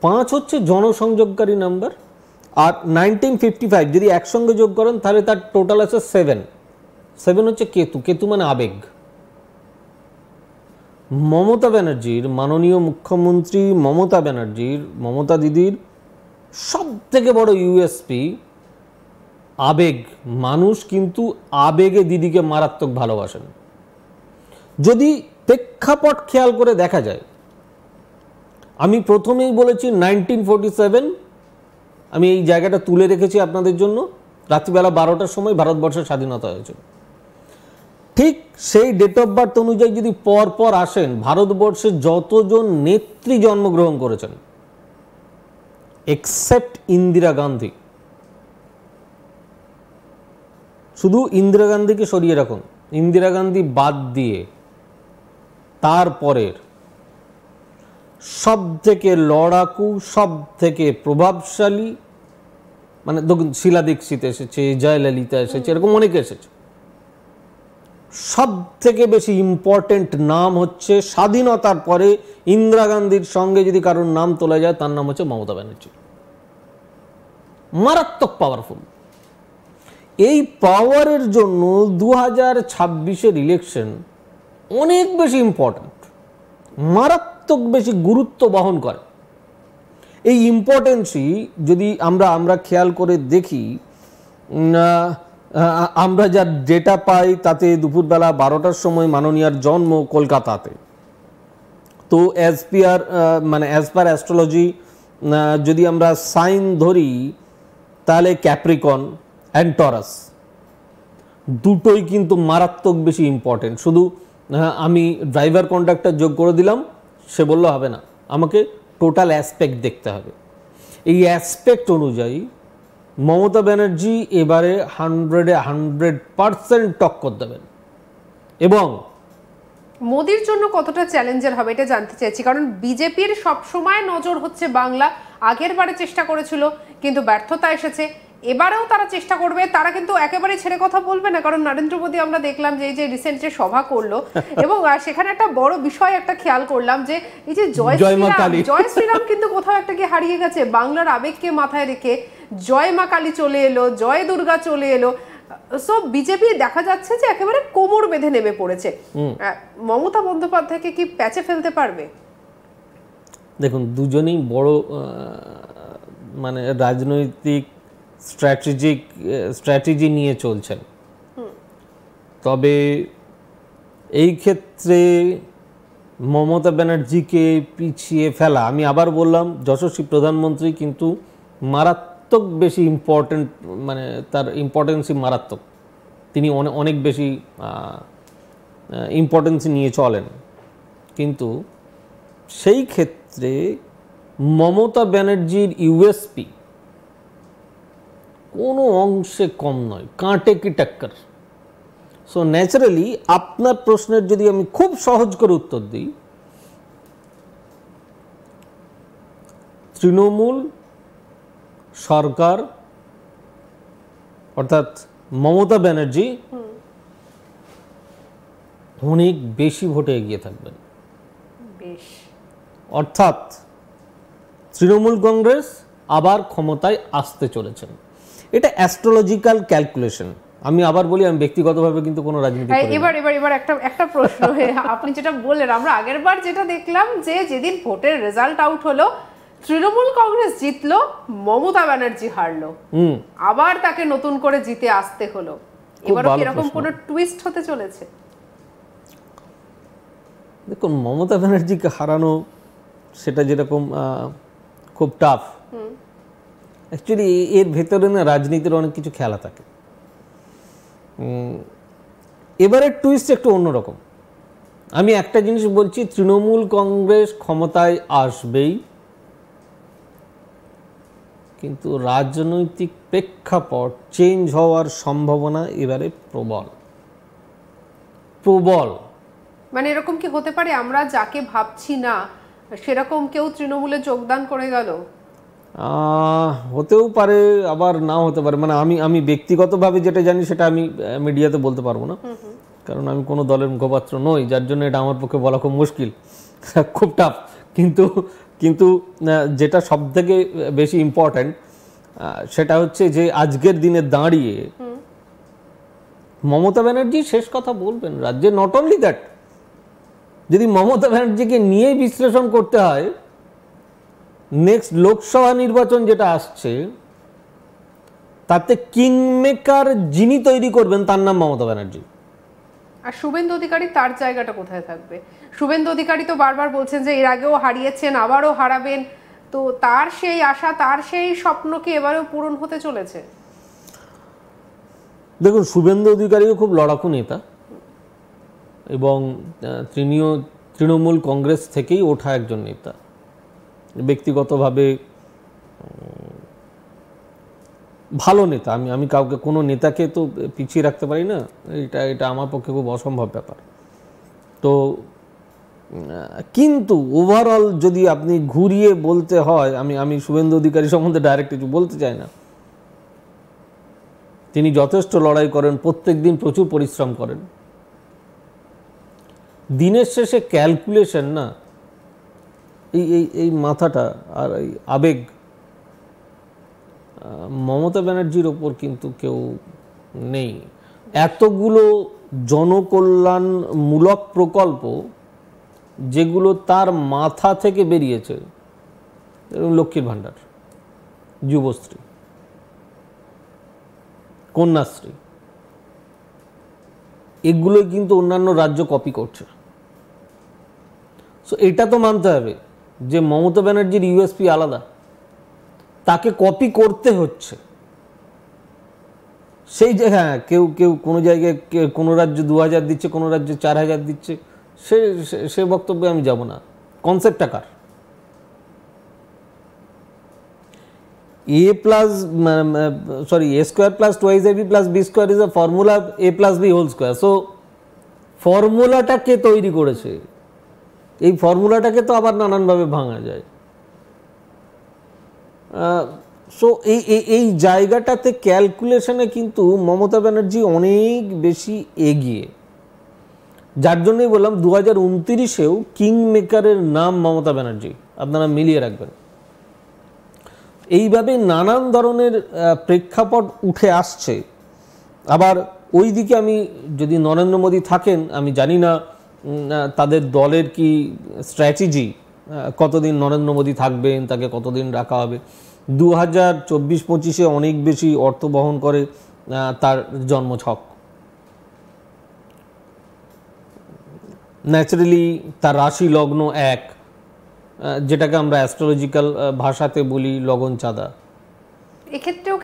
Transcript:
5 হচ্ছে জনসংযোগকারী নাম্বার, আর 1955 যদি একসঙ্গে যোগ করেন তাহলে তার টোটাল আছে 7 হচ্ছে কেতু। কেতু মানে আবেগ। মমতা ব্যানার্জির, মাননীয় মুখ্যমন্ত্রী মমতা ব্যানার্জির, মমতা দিদির সব থেকে বড় ইউএসপি আবেগ। মানুষ কিন্তু আবেগে দিদিকে মারাত্মক ভালোবাসেন। যদি প্রেক্ষাপট খেয়াল করে দেখা যায়, আমি প্রথমেই বলেছি 1947, আমি এই জায়গাটা তুলে রেখেছি আপনাদের জন্য, রাত্রিবেলা 12টার সময় ভারতবর্ষের স্বাধীনতা হয়েছে। ঠিক সেই ডেট অফ বার্থ অনুযায়ী যদি পর পর আসেন, ভারতবর্ষে যতজন নেত্রী জন্মগ্রহণ করেছেন এক্সেপ্ট ইন্দিরা গান্ধী, শুধু ইন্দিরা গান্ধীকে সরিয়ে রাখুন, ইন্দিরা গান্ধী বাদ দিয়ে তারপরের সব থেকে লড়াকু, সব থেকে প্রভাবশালী, মানে দেখুন শীলা দীক্ষিত এসেছে, জয়ললিতা এসেছে, এরকম অনেকে এসেছে। সব থেকে বেশি ইম্পর্টেন্ট নাম হচ্ছে স্বাধীনতার পরে ইন্দিরা গান্ধীর সঙ্গে যদি কারোর নাম তোলা যায় তার নাম হচ্ছে মমতা ব্যানার্জি। মারাত্মক পাওয়ারফুল। এই পাওয়ারের জন্য 2026-এর ইলেকশন অনেক বেশি ইম্পর্টেন্ট, মারাত্মক বেশি গুরুত্ব বহন করে। এই ইম্পর্টেন্সই যদি আমরা খেয়াল করে দেখি, আমরা যা ডেটা পাই তাতে দুপুরবেলা 12টার সময় মাননীয়ার জন্ম কলকাতাতে। তো অ্যাজ পার অ্যাস্ট্রোলজি যদি আমরা সাইন ধরি তাহলে ক্যাপ্রিকন অ্যান্ড টরাস দুটোই কিন্তু মারাত্মক বেশি ইম্পর্টেন্ট। শুধু আমি ড্রাইভার কন্ডাক্টর যোগ করে দিলাম সে বললে হবে না, আমাকে টোটাল অ্যাসপেক্ট দেখতে হবে। এই অ্যাসপেক্ট অনুযায়ী মমতা ব্যানার্জি এবারে 100% টক্কর দেবেন। এবং মোদির জন্য কতটা চ্যালেঞ্জের হবে এটা জানতে চাইছি, কারণ বিজেপির সবসময় নজর হচ্ছে বাংলা। আগের বারে চেষ্টা করেছিল কিন্তু ব্যর্থতা এসেছে, এবারেও তারা চেষ্টা করবে। তারা কিন্তু একেবারে ছেড়ে কথা বলবে না, কারণ নরেন্দ্র মোদী আমরা দেখলাম যে এই যে রিসেন্ট যে সভা করলো এবং সেখানে একটা বড় বিষয় একটা খেয়াল করলাম যে এই যে জয় শ্রীরাম কিন্তু কোথাও একটা গিয়ে হারিয়ে গেছে। বাংলার আবেগকে মাথায় রেখে জয় মা কালী চলে এলো, জয় দুর্গা চলে এলো। সো বিজেপি দেখা যাচ্ছে যে একেবারে কোমর বেঁধে নেমে পড়েছে। মমতা বন্দ্যোপাধ্যায়কে কি প্যাচে ফেলতে পারবে? দেখুন, দুজনেই বড় মানে রাজনৈতিক স্ট্র্যাটেজি নিয়ে চলছেন। তবে এই ক্ষেত্রে মমতা ব্যানার্জিকে পিছিয়ে ফেলা, আমি আবার বললাম যশস্বী প্রধানমন্ত্রী কিন্তু মারাত্মক বেশি ইম্পর্টেন্ট, মানে তার ইম্পর্টেন্সই মারাত্মক, তিনি অনেক বেশি ইম্পর্টেন্স নিয়ে চলেন। কিন্তু সেই ক্ষেত্রে মমতা ব্যানার্জির ইউএসপি কোনো অংশে কম নয়, কাঁটে কি টক্কর। সো ন্যাচারালি আপনার প্রশ্নের যদি আমি খুব সহজ করে উত্তর দিই, তৃণমূল সরকার অর্থাৎ মমতা ব্যানার্জি অনেক বেশি ভোটে এগিয়ে থাকবেন। অর্থাৎ তৃণমূল কংগ্রেস আবার ক্ষমতায় আসতে চলেছেন। এটা অ্যাস্ট্রোলজিক্যাল ক্যালকুলেশন। আমি আবার বলি, আমি ব্যক্তিগতভাবে কিন্তু কোনো রাজনীতি করি না। এবার একটা প্রশ্ন, আপনি যেটা বললেন, আমরা আগের বার যেটা দেখলাম যে যেদিন ভোটের রেজাল্ট আউট হলো তৃণমূল কংগ্রেস জিতলো, মমতা ব্যানার্জি হারলো, আবার তাকে নতুন করে জিতে আসতে হলো। এবার কি এরকম কোনো টুইস্ট হতে চলেছে? দেখুন, মমতা ব্যানার্জিকে হারানো সেটা যেরকম খুব টাফ, অ্যাকচুয়ালি এর ভেতরে না রাজনীতির অনেক কিছু খেলা থাকে। এবারের টুইস্ট একটু অন্যরকম। আমি একটা জিনিস বলছি, তৃণমূল কংগ্রেস ক্ষমতায় আসবেই, কিন্তু রাজনৈতিক প্রেক্ষাপট চেঞ্জ হওয়ার সম্ভাবনা এবারে প্রবল। মানে এরকম কি হতে পারে আমরা যাকে ভাবছি না সেরকম কেউ তৃণমূলে যোগদান করে গেল? হতেও পারে, আবার নাও হতে পারে। মানে আমি ব্যক্তিগতভাবে যেটা জানি সেটা আমি মিডিয়াতে বলতে পারবো না, কারণ আমি কোনো দলের মুখপাত্র নই, যার জন্য এটা আমার পক্ষে বলা খুব মুশকিল, খুব টাফ। কিন্তু কিন্তু যেটা সব থেকে বেশি ইম্পর্ট্যান্ট সেটা হচ্ছে যে আজকের দিনে দাঁড়িয়ে মমতা ব্যানার্জি শেষ কথা বলবেন রাজ্যে। নট অনলি দ্যাট, যদি মমতা ব্যানার্জিকে নিয়ে বিশ্লেষণ করতে হয়, নেক্সট লোকসভা নির্বাচন যেটা আসছে তাতে কিংমেকার যিনি তৈরি করবেন তার নাম মমতা ব্যানার্জি। আর শুভেন্দু অধিকারী তার জায়গাটা কোথায় থাকবে? শুভেন্দু অধিকারী তো বারবার বলছেন যে এর আগেও হারিয়েছেন, আবারও হারাবেন, তো তার সেই আশা, তার সেই স্বপ্ন কি এবারেও পূরণ হতে চলেছে? দেখুন, শুভেন্দু অধিকারীও খুব লড়াকু নেতা এবং তৃণমূল কংগ্রেস থেকেই ওঠা একজন নেতা। ব্যক্তিগতভাবে ভালো নেতা। আমি কাউকে, কোনো নেতাকে তো পিছিয়ে রাখতে পারি না, এটা আমার পক্ষে খুব অসম্ভব ব্যাপার। তো কিন্তু ওভারঅল যদি আপনি ঘুরিয়ে বলতে হয়, আমি শুভেন্দু অধিকারী সম্বন্ধে ডাইরেক্ট কিছু বলতে চাই না। তিনি যথেষ্ট লড়াই করেন, প্রত্যেক দিন প্রচুর পরিশ্রম করেন। দিনের শেষে ক্যালকুলেশন না, এই মাথাটা আর এই আবেগ মমতা ব্যানার্জির ওপর কিন্তু কেউ নেই। এতগুলো জনকল্যাণমূলক প্রকল্প যেগুলো তার মাথা থেকে বেরিয়েছে, লক্ষ্মীর ভাণ্ডার, যুবশ্রী, কন্যাশ্রী, এগুলোই কিন্তু অন্যান্য রাজ্য কপি করছে। সো এটা তো মানতে হবে যে মমতা ব্যানার্জির ইউএসপি আলাদা, তাকে কপি করতে হচ্ছে। সেই যে হ্যাঁ, কেউ কোনো জায়গায় কোনো রাজ্য 2000 দিচ্ছে, কোনো রাজ্যে 4000 দিচ্ছে, সে বক্তব্যে আমি যাব না। কনসেপ্টটা কার? a square plus 2ab plus b square is a formula, a plus b whole square. So ফর্মুলাটা কে তৈরি করেছে? এই ফর্মুলাটাকে তো আবার নানানভাবে ভাঙা যায়। সো এই জায়গাটাতে ক্যালকুলেশনে কিন্তু মমতা ব্যানার্জি অনেক বেশি এগিয়ে। যার জন্যই বললাম 2029-এও কিং মেকারের নাম মমতা ব্যানার্জি, আপনারা মিলিয়ে রাখবেন। এইভাবে নানান ধরনের প্রেক্ষাপট উঠে আসছে। আবার ওই দিকে আমি, যদি নরেন্দ্র মোদী থাকেন, আমি জানি না তাদের দলের কি স্ট্র্যাটেজি, কতদিন নরেন্দ্র মোদী থাকবেন, তাকে কতদিন রাখা হবে। 2024-25-এ অনেক বেশি অর্থ বহন করে তার জন্মছক। ন্যাচারালি তার রাশি লগ্ন এক, যেটাকে আমরা অ্যাস্ট্রোলজিক্যাল ভাষাতে বলি লগন চাঁদা। এক্ষেত্রেও